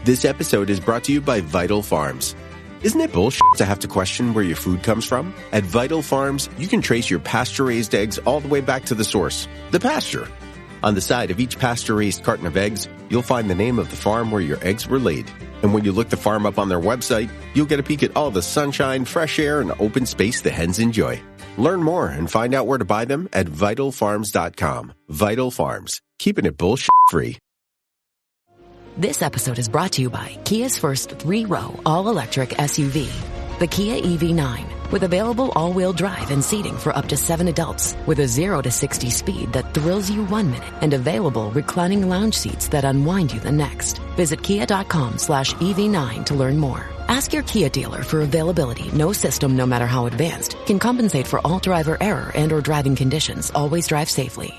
This episode is brought to you by Vital Farms. Isn't it bullshit to have to question where your food comes from? At Vital Farms, you can trace your pasture-raised eggs all the way back to the source, the pasture. On the side of each pasture-raised carton of eggs, you'll find the name of the farm where your eggs were laid. And when you look the farm up on their website, you'll get a peek at all the sunshine, fresh air, and open space the hens enjoy. Learn more and find out where to buy them at vitalfarms.com. Vital Farms, keeping it bullshit-free. This episode is brought to you by Kia's first 3-row all-electric SUV, the Kia EV9, with available all-wheel drive and seating for up to 7 adults, with a 0 to 60 speed that thrills you 1 minute and available reclining lounge seats that unwind you the next. Visit kia.com/EV9 to learn more. Ask your Kia dealer for availability. No system, no matter how advanced, can compensate for all driver error and or driving conditions. Always drive safely.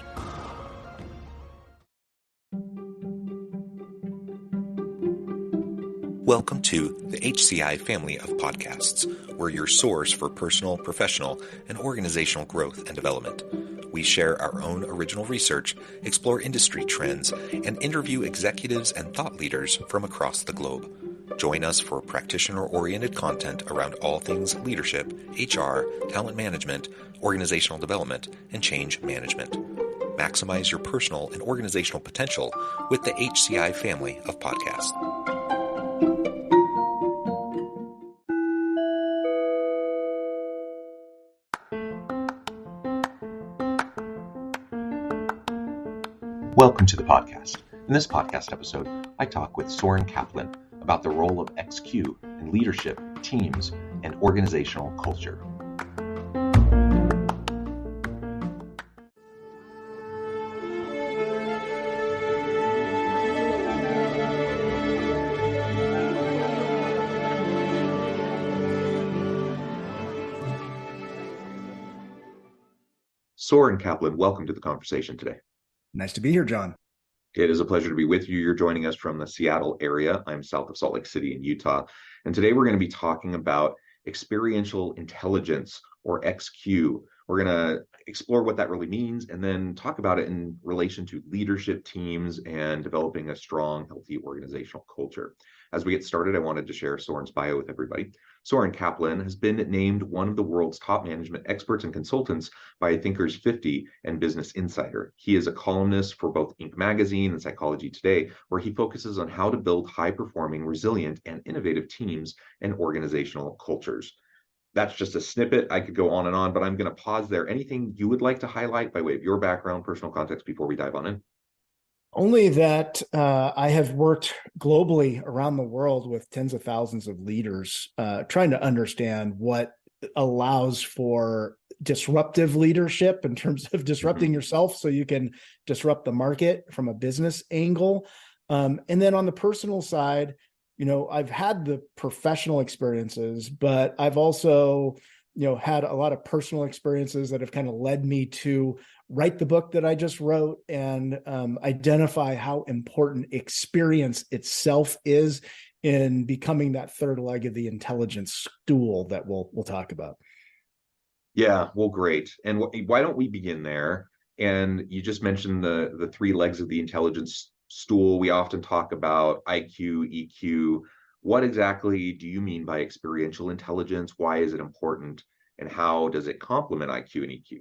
Welcome to the HCI family of podcasts. We're your source for personal, professional, and organizational growth and development. We share our own original research, explore industry trends, and interview executives and thought leaders from across the globe. Join us for practitioner-oriented content around all things leadership, HR, talent management, organizational development, and change management. Maximize your personal and organizational potential with the HCI family of podcasts. Welcome to the podcast. In this podcast episode, I talk with Soren Kaplan about the role of XQ in leadership, teams, and organizational culture. Soren Kaplan, welcome to the conversation today. Nice to be here, John. It is a pleasure to be with you. You're joining us from the Seattle area. I'm south of Salt Lake City in Utah. And today we're going to be talking about experiential intelligence, or XQ. We're going to explore what that really means and then talk about it in relation to leadership teams and developing a strong, healthy organizational culture. As we get started, I wanted to share Soren's bio with everybody. Soren Kaplan has been named one of the world's top management experts and consultants by Thinkers 50 and Business Insider. He is a columnist for both Inc. magazine and Psychology Today, where he focuses on how to build high-performing, resilient, and innovative teams and organizational cultures. That's just a snippet. I could go on and on, but I'm going to pause there. Anything you would like to highlight by way of your background, personal context before we dive on in? Only that I have worked globally around the world with tens of thousands of leaders, trying to understand what allows for disruptive leadership in terms of disrupting yourself so you can disrupt the market from a business angle. And then on the personal side, you know, I've had the professional experiences, but I've also, you know, had a lot of personal experiences that have kind of led me to write the book that I just wrote and identify how important experience itself is in becoming that third leg of the intelligence stool that we'll talk about. Yeah, well, great. And why don't we begin there? And you just mentioned the 3 legs of the intelligence stool. We often talk about IQ, EQ. What exactly do you mean by experiential intelligence? Why is it important? And how does it complement IQ and EQ?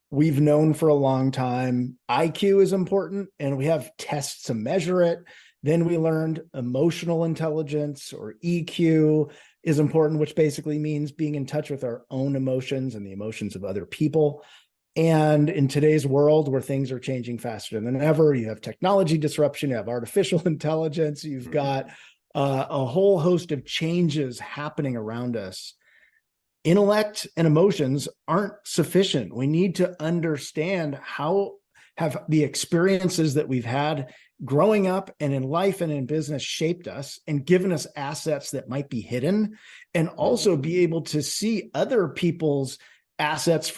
We've known for a long time IQ is important, and we have tests to measure it. Then we learned emotional intelligence, or EQ, is important, which basically means being in touch with our own emotions and the emotions of other people. And in today's world where things are changing faster than ever, you have technology disruption, you have artificial intelligence, you've got a whole host of changes happening around us. Intellect and emotions aren't sufficient. We need to understand how have the experiences that we've had growing up and in life and in business shaped us and given us assets that might be hidden, and also be able to see other people's assets,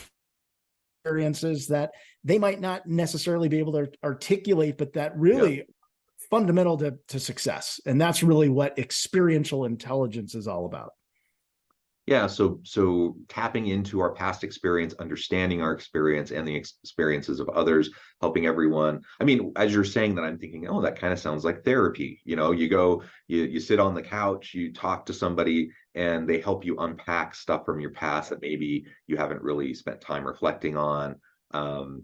experiences that they might not necessarily be able to articulate, but that really fundamental to success. And that's really what experiential intelligence is all about. Yeah, so tapping into our past experience, understanding our experience and the experiences of others, helping everyone. I mean, as you're saying that, I'm thinking, oh, that kind of sounds like therapy. You go, you sit on the couch, you talk to somebody, and they help you unpack stuff from your past that maybe you haven't really spent time reflecting on. Um,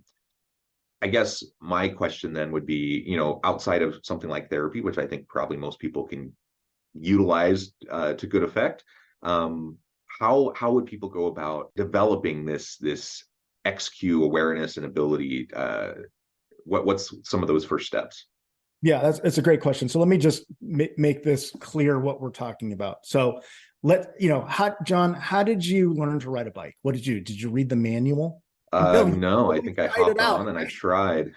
I guess my question then would be, outside of something like therapy, which I think probably most people can utilize to good effect. Um, how would people go about developing this XQ awareness and ability? What's some of those first steps? Yeah, that's a great question. So let me just make this clear what we're talking about. So John, how did you learn to ride a bike? Did you read the manual? You No, I totally think I tried it hopped out, on and I right? tried.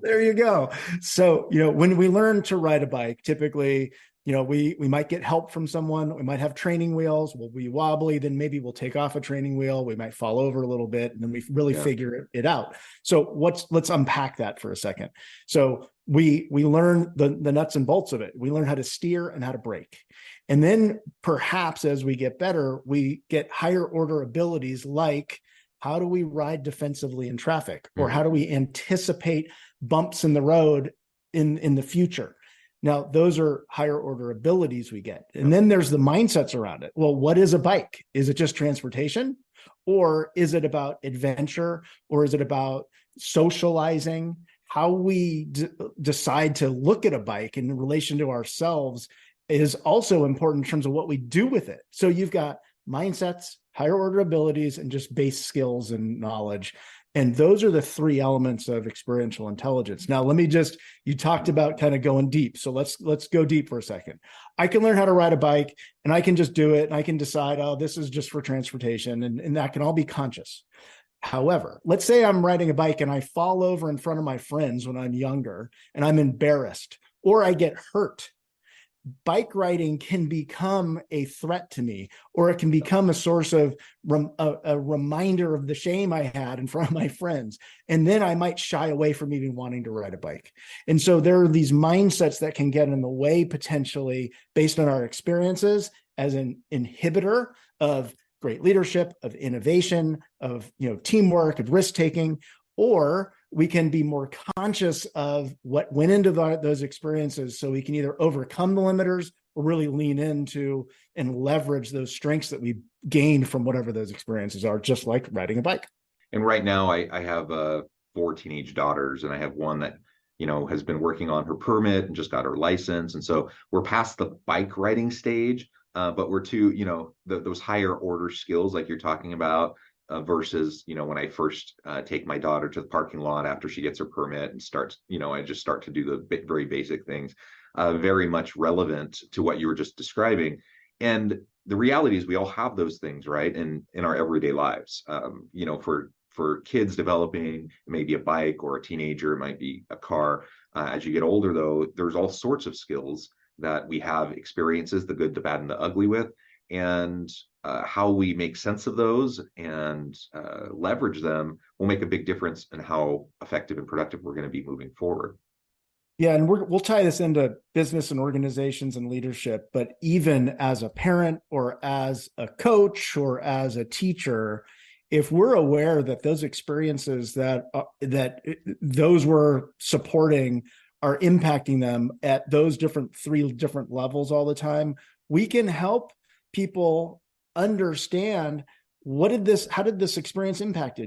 There you go. So, when we learn to ride a bike, typically, we might get help from someone. We might have training wheels. We'll be wobbly. Then maybe we'll take off a training wheel. We might fall over a little bit, and then we really Yeah. figure it out. So let's unpack that for a second. So we learn the nuts and bolts of it. We learn how to steer and how to brake. And then perhaps as we get better, we get higher order abilities like how do we ride defensively in traffic, or how do we anticipate bumps in the road in the future? Now, those are higher order abilities we get. And then there's the mindsets around it. Well, what is a bike? Is it just transportation? Or is it about adventure? Or is it about socializing? How we decide to look at a bike in relation to ourselves is also important in terms of what we do with it. So you've got mindsets, higher order abilities, and just base skills and knowledge. And those are the three elements of experiential intelligence. Now, you talked about kind of going deep. So let's go deep for a second. I can learn how to ride a bike and I can just do it. And I can decide, oh, this is just for transportation. And that can all be conscious. However, let's say I'm riding a bike and I fall over in front of my friends when I'm younger and I'm embarrassed, or I get hurt. Bike riding can become a threat to me, or it can become a source of a reminder of the shame I had in front of my friends. And then I might shy away from even wanting to ride a bike. And so there are these mindsets that can get in the way potentially based on our experiences as an inhibitor of great leadership, of innovation, of teamwork, of risk taking, or we can be more conscious of what went into those experiences so we can either overcome the limiters or really lean into and leverage those strengths that we gained from whatever those experiences are, just like riding a bike. And right now I have 4 teenage daughters, and I have one that has been working on her permit and just got her license. And so we're past the bike riding stage, but we're to those higher order skills like you're talking about, versus when I first take my daughter to the parking lot after she gets her permit and starts, I just start to do the very basic things, very much relevant to what you were just describing. And the reality is we all have those things, right, in our everyday lives. For kids developing, it may be a bike, or a teenager, it might be a car. As you get older, though, there's all sorts of skills that we have experiences, the good, the bad, and the ugly with. And how we make sense of those and leverage them will make a big difference in how effective and productive we're going to be moving forward. Yeah, and we'll tie this into business and organizations and leadership, but even as a parent or as a coach or as a teacher, if we're aware that those experiences that those we're supporting are impacting them at those three different levels all the time, we can help people understand how did this experience impact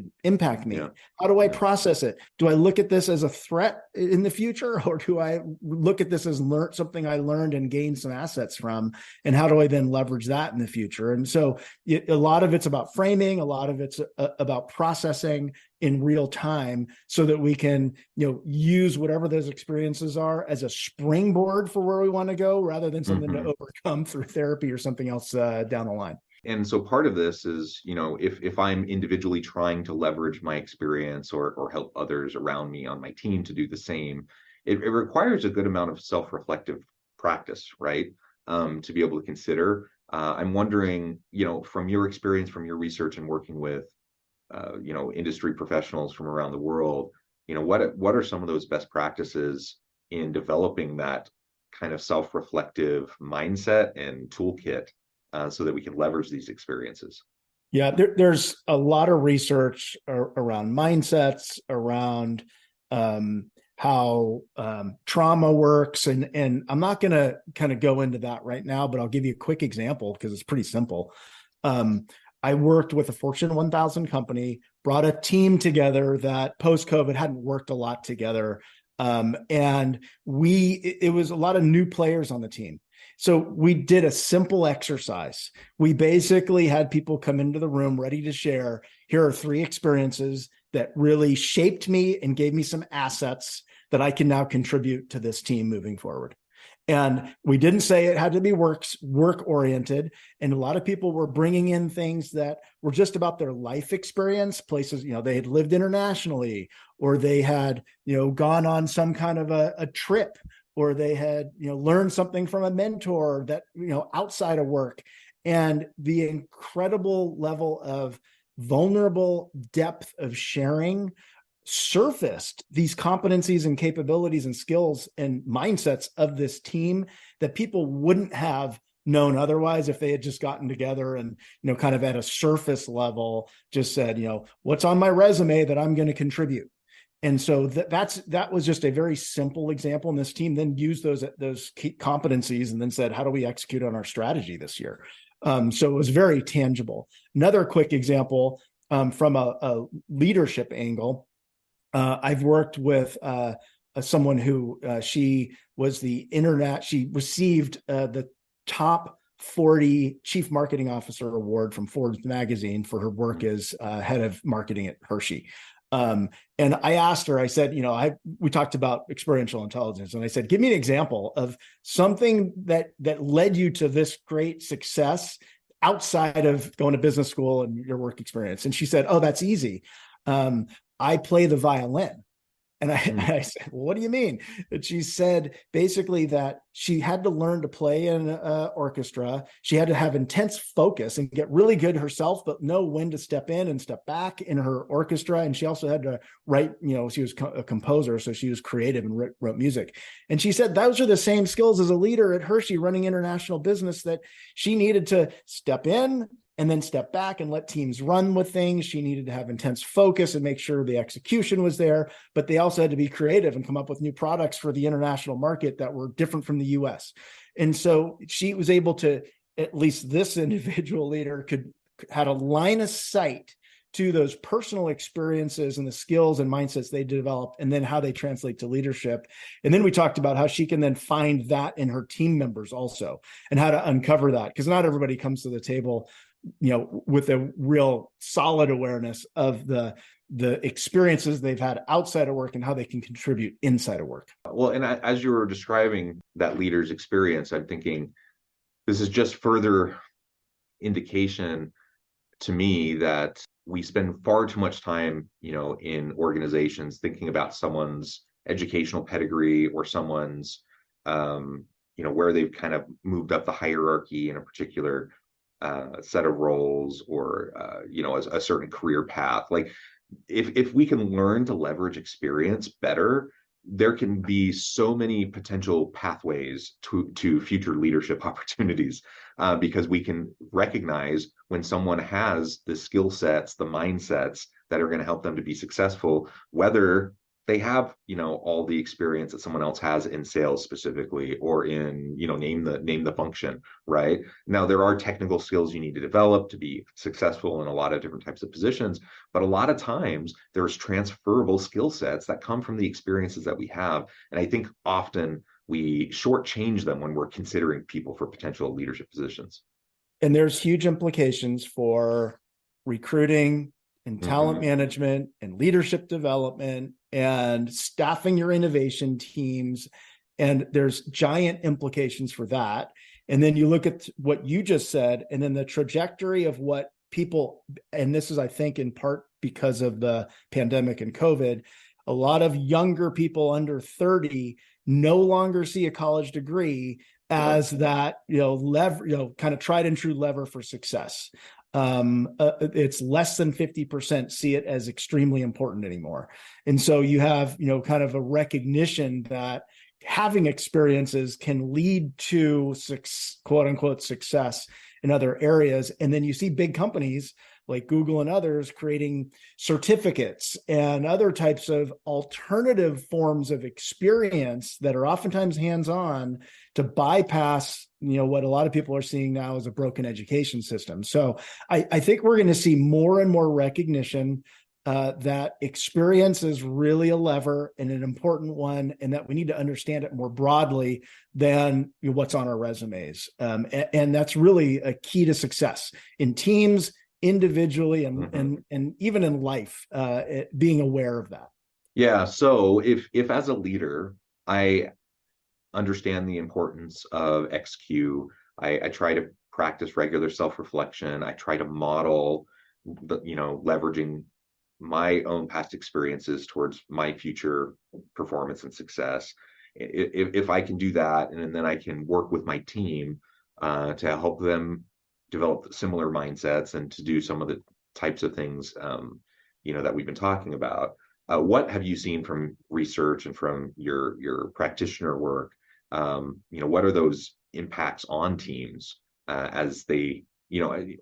me? Yeah. How do I process it? Do I look at this as a threat in the future, or do I look at this as something I learned and gained some assets from? And how do I then leverage that in the future? And so a lot of it's about framing, a lot of it's about processing in real time so that we can, use whatever those experiences are as a springboard for where we want to go, rather than something to overcome through therapy or something else down the line. And so part of this is, if I'm individually trying to leverage my experience or help others around me on my team to do the same, it requires a good amount of self-reflective practice, right? To be able to consider. I'm wondering, from your experience, from your research and working with, industry professionals from around the world, what are some of those best practices in developing that kind of self-reflective mindset and toolkit so that we can leverage these experiences? Yeah, there's a lot of research around mindsets, around how trauma works, and I'm not going to kind of go into that right now, but I'll give you a quick example because it's pretty simple. I worked with a Fortune 1000 company, brought a team together that post-COVID hadn't worked a lot together, and it was a lot of new players on the team. So we did a simple exercise. We basically had people come into the room ready to share. Here are 3 experiences that really shaped me and gave me some assets that I can now contribute to this team moving forward. And we didn't say it had to be work oriented. And a lot of people were bringing in things that were just about their life experience, places, they had lived internationally, or they had, gone on some kind of a trip, or they had, learned something from a mentor that, outside of work. And the incredible level of vulnerable depth of sharing surfaced these competencies and capabilities and skills and mindsets of this team that people wouldn't have known otherwise if they had just gotten together and, kind of at a surface level, just said, what's on my resume that I'm going to contribute. And so that was just a very simple example. And this team then used those key competencies and then said, how do we execute on our strategy this year? So it was very tangible. Another quick example from a leadership angle. I've worked with someone who she was she received the top 40 Chief Marketing Officer Award from Forbes magazine for her work as head of marketing at Hershey. And I asked her, I said, we talked about experiential intelligence, and I said, give me an example of something that led you to this great success outside of going to business school and your work experience. And she said, oh, that's easy. I play the violin. And I said, well, what do you mean? And she said basically that she had to learn to play in an orchestra. She had to have intense focus and get really good herself, but know when to step in and step back in her orchestra. And she also had to write, she was a composer, so she was creative and wrote music. And she said those are the same skills as a leader at Hershey running international business that she needed to step in and then step back and let teams run with things. She needed to have intense focus and make sure the execution was there, but they also had to be creative and come up with new products for the international market that were different from the US. And so she was able to, at least this individual leader had a line of sight to those personal experiences and the skills and mindsets they developed, and then how they translate to leadership. And then we talked about how she can then find that in her team members also, and how to uncover that, because not everybody comes to the table with a real solid awareness of the experiences they've had outside of work and how they can contribute inside of work. Well, and as you were describing that leader's experience, I'm thinking this is just further indication to me that we spend far too much time, in organizations thinking about someone's educational pedigree or someone's, where they've kind of moved up the hierarchy in a particular set of roles, or a certain career path. Like if we can learn to leverage experience better, there can be so many potential pathways to future leadership opportunities, because we can recognize when someone has the skill sets, the mindsets that are going to help them to be successful, whether they have, all the experience that someone else has in sales specifically, or in, name the function, right? Now, there are technical skills you need to develop to be successful in a lot of different types of positions, but a lot of times there's transferable skill sets that come from the experiences that we have. And I think often we shortchange them when we're considering people for potential leadership positions. And there's huge implications for recruiting and talent management and leadership development and staffing your innovation teams. And there's giant implications for that. And then you look at what you just said, and then the trajectory of what people, and this is, I think, in part because of the pandemic and COVID, a lot of younger people under 30 no longer see a college degree as that, kind of tried and true lever for success. It's less than 50% see it as extremely important anymore. And so you have, kind of a recognition that having experiences can lead to quote unquote success. in other areas. And then you see big companies like Google and others creating certificates and other types of alternative forms of experience that are oftentimes hands-on to bypass, what a lot of people are seeing now as a broken education system. So I think we're going to see more and more recognition that experience is really a lever and an important one, and that we need to understand it more broadly than what's on our resumes. And that's really a key to success in teams, individually, and even in life, being aware of that. Yeah. So if as a leader, I understand the importance of XQ, I try to practice regular self-reflection. I try to model leveraging my own past experiences towards my future performance and success. If I can do that, and then I can work with my team to help them develop similar mindsets and to do some of the types of things that we've been talking about. What have you seen from research and from your practitioner work? What are those impacts on teams as they,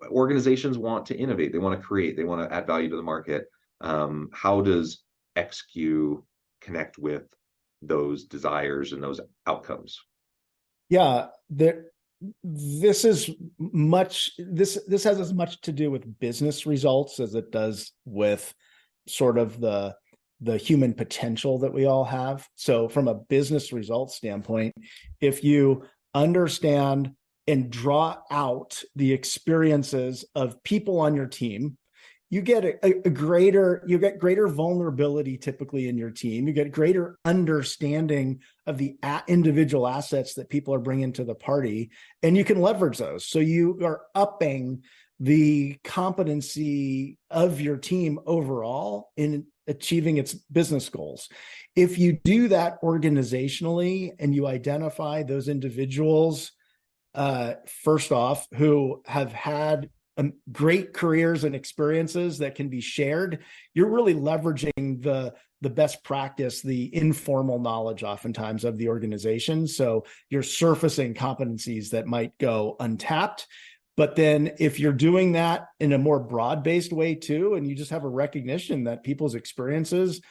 organizations want to innovate, they want to create, they want to add value to the market. How does XQ connect with those desires and those outcomes? Yeah, this has as much to do with business results as it does with sort of the human potential that we all have. So from a business results standpoint, if you understand and draw out the experiences of people on your team, you get greater vulnerability typically in your team. You get greater understanding of the individual assets that people are bringing to the party, and you can leverage those. So you are upping the competency of your team overall in achieving its business goals. If you do that organizationally and you identify those individuals, first off, who have had great careers and experiences that can be shared, you're really leveraging the best practice, the informal knowledge oftentimes of the organization. So you're surfacing competencies that might go untapped. But then if you're doing that in a more broad-based way too, and you just have a recognition that people's experiences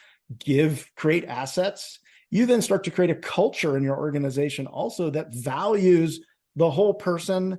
create assets, you then start to create a culture in your organization also that values the whole person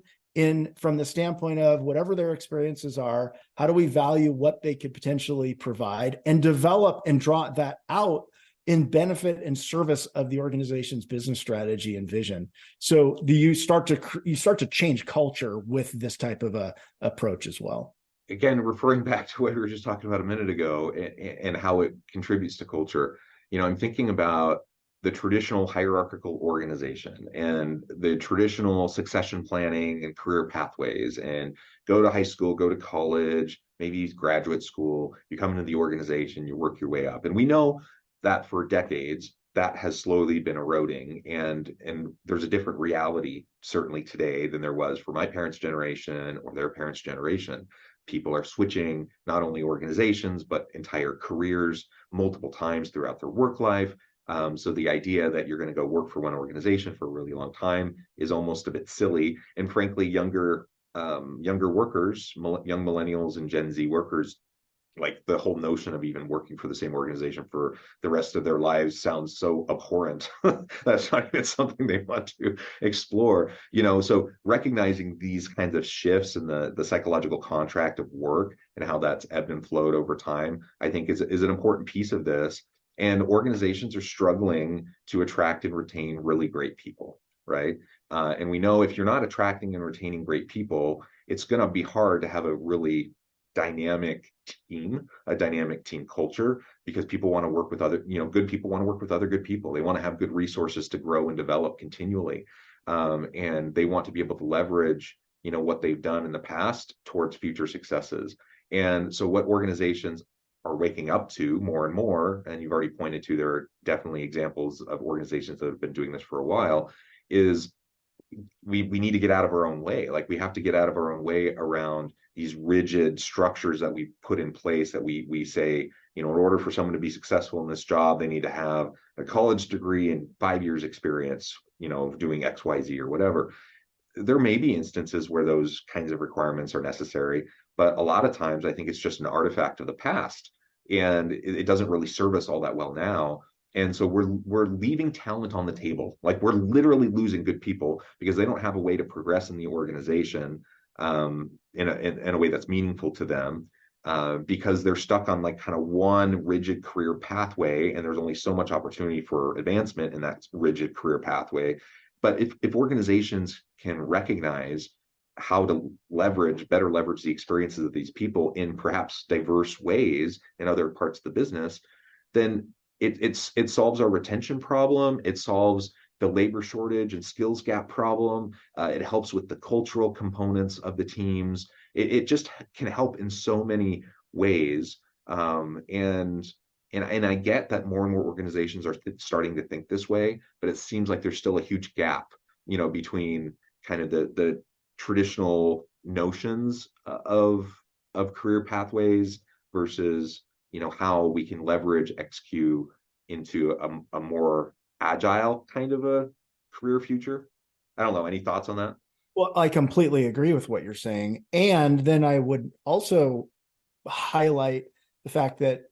from the standpoint of whatever their experiences are, how do we value what they could potentially provide and develop and draw that out in benefit and service of the organization's business strategy and vision. So you start to change culture with this type of a approach as well. Again, referring back to what we were just talking about a minute ago and how it contributes to culture, I'm thinking about the traditional hierarchical organization and the traditional succession planning and career pathways, and go to high school, go to college, maybe graduate school, you come into the organization, you work your way up. And we know that for decades, that has slowly been eroding. And there's a different reality, certainly today, than there was for my parents' generation or their parents' generation. People are switching not only organizations, but entire careers multiple times throughout their work life. So the idea that you're going to go work for one organization for a really long time is almost a bit silly. And frankly, younger workers, young millennials and Gen Z workers, like the whole notion of even working for the same organization for the rest of their lives sounds so abhorrent. That's not even something they want to explore. So recognizing these kinds of shifts in the psychological contract of work and how that's ebbed and flowed over time, I think is an important piece of this. And organizations are struggling to attract and retain really great people, right? And we know if you're not attracting and retaining great people, it's going to be hard to have a really dynamic team culture, because people want to work with good people want to work with other good people. They want to have good resources to grow and develop continually. And they want to be able to leverage, what they've done in the past towards future successes. And so what organizations are waking up to more and more, and you've already pointed to, there are definitely examples of organizations that have been doing this for a while, is we need to get out of our own way. Like, we have to get out of our own way around these rigid structures that we put in place, that we say, in order for someone to be successful in this job, they need to have a college degree and 5 years experience, doing XYZ or whatever. there may be instances where those kinds of requirements are necessary, but a lot of times I think it's just an artifact of the past, and it doesn't really serve us all that well now. And so we're leaving talent on the table. Like, we're literally losing good people because they don't have a way to progress in the organization, in a way that's meaningful to them, because they're stuck on like kind of one rigid career pathway, and there's only so much opportunity for advancement in that rigid career pathway. But if organizations can recognize how to better leverage the experiences of these people in perhaps diverse ways in other parts of the business, then it solves our retention problem. It solves the labor shortage and skills gap problem. It helps with the cultural components of the teams. It just can help in so many ways. And I get that more and more organizations are starting to think this way, but it seems like there's still a huge gap, between kind of the traditional notions of career pathways versus how we can leverage XQ into a more agile kind of a career future. I don't know. Any thoughts on that? Well, I completely agree with what you're saying. And then I would also highlight the fact that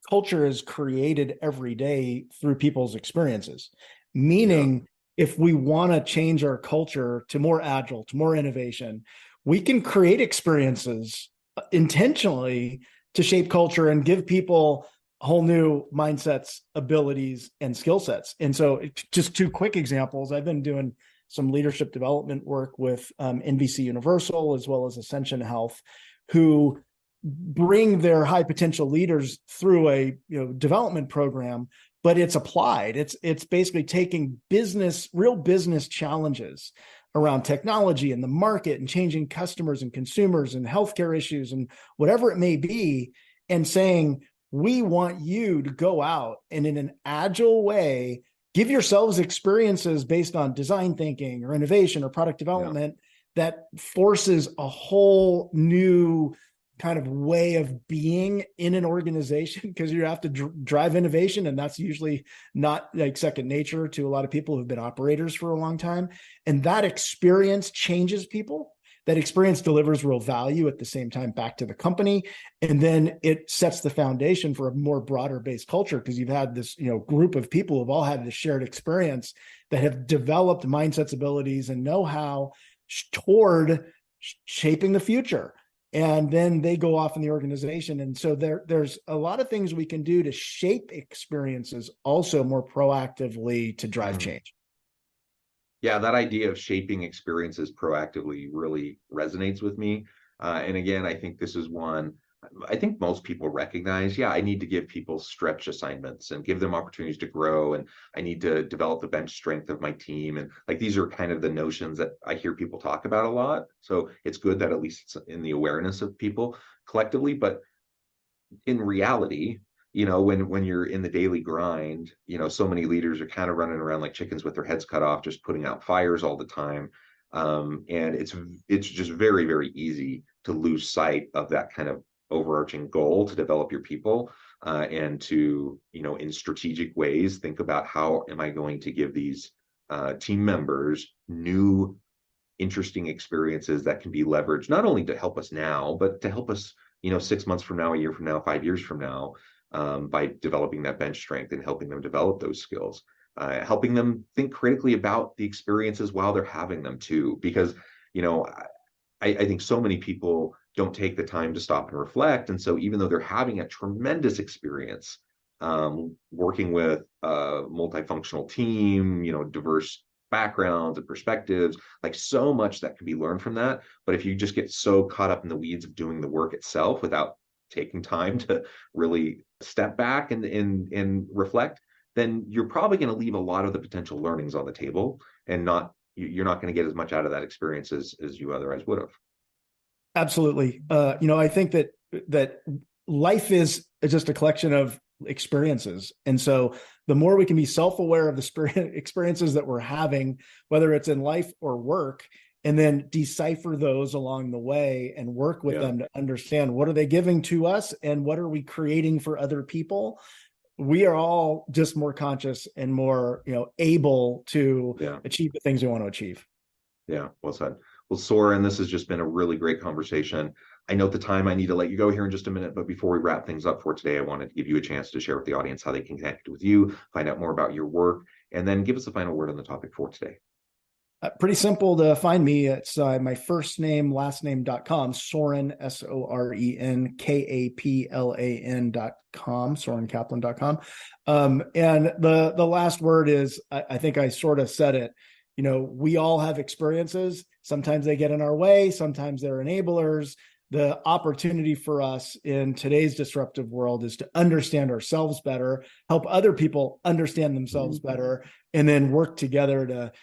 culture is created every day through people's experiences. Meaning, if we want to change our culture to more agile, to more innovation, we can create experiences intentionally to shape culture and give people whole new mindsets, abilities, and skill sets. And so just two quick examples. I've been doing some leadership development work with NBC Universal as well as Ascension Health, who bring their high potential leaders through a development program, but it's applied. It's basically taking real business challenges around technology and the market and changing customers and consumers and healthcare issues and whatever it may be, and saying, we want you to go out and in an agile way, give yourselves experiences based on design thinking or innovation or product development that forces a whole new kind of way of being in an organization, because you have to drive innovation, and that's usually not like second nature to a lot of people who've been operators for a long time. And that experience changes people. That experience delivers real value at the same time back to the company, and then it sets the foundation for a more broader based culture, because you've had this group of people who've all had this shared experience that have developed mindsets, abilities, and know-how toward shaping the future. And then they go off in the organization. And so there's a lot of things we can do to shape experiences also more proactively to drive change. Yeah, that idea of shaping experiences proactively really resonates with me. And again, I think this is one I think most people recognize, yeah, I need to give people stretch assignments and give them opportunities to grow. And I need to develop the bench strength of my team. And like, these are kind of the notions that I hear people talk about a lot. So it's good that at least it's in the awareness of people collectively. But in reality, when you're in the daily grind, so many leaders are kind of running around like chickens with their heads cut off, just putting out fires all the time. And it's just very, very easy to lose sight of that kind of overarching goal to develop your people, and to, in strategic ways, think about how am I going to give these team members new, interesting experiences that can be leveraged, not only to help us now, but to help us, 6 months from now, a year from now, 5 years from now, by developing that bench strength and helping them develop those skills, helping them think critically about the experiences while they're having them too. Because, I think so many people don't take the time to stop and reflect. And so even though they're having a tremendous experience, working with a multifunctional team, diverse backgrounds and perspectives, like so much that can be learned from that. But if you just get so caught up in the weeds of doing the work itself without taking time to really step back and reflect, then you're probably going to leave a lot of the potential learnings on the table, and you're not going to get as much out of that experience as you otherwise would have. Absolutely. I think that life is just a collection of experiences. And so the more we can be self-aware of the experiences that we're having, whether it's in life or work, and then decipher those along the way and work with them to understand what are they giving to us and what are we creating for other people, we are all just more conscious and more, able to achieve the things we want to achieve. Yeah, well said. Well, Soren, this has just been a really great conversation. I note the time. I need to let you go here in just a minute, but before we wrap things up for today, I wanted to give you a chance to share with the audience how they can connect with you, find out more about your work, and then give us a final word on the topic for today. Pretty simple to find me. It's my first name, last name.com, Soren, Soren Kaplan.com, SorenKaplan.com. And the last word is, I think I sort of said it, we all have experiences. Sometimes they get in our way. Sometimes they're enablers. The opportunity for us in today's disruptive world is to understand ourselves better, help other people understand themselves better, and then work together to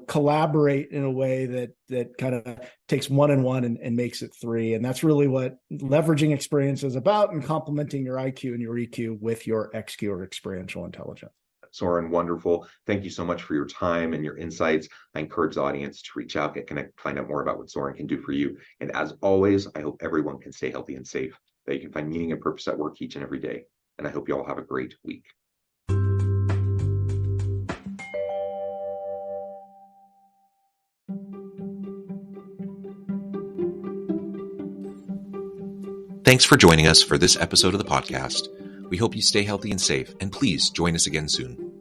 collaborate in a way that kind of takes one and one and makes it three. And that's really what leveraging experience is about, and complementing your IQ and your EQ with your XQ or experiential intelligence. Soren, wonderful. Thank you so much for your time and your insights. I encourage the audience to reach out, get connected, find out more about what Soren can do for you. And as always, I hope everyone can stay healthy and safe, that you can find meaning and purpose at work each and every day. And I hope you all have a great week. Thanks for joining us for this episode of the podcast. We hope you stay healthy and safe, and please join us again soon.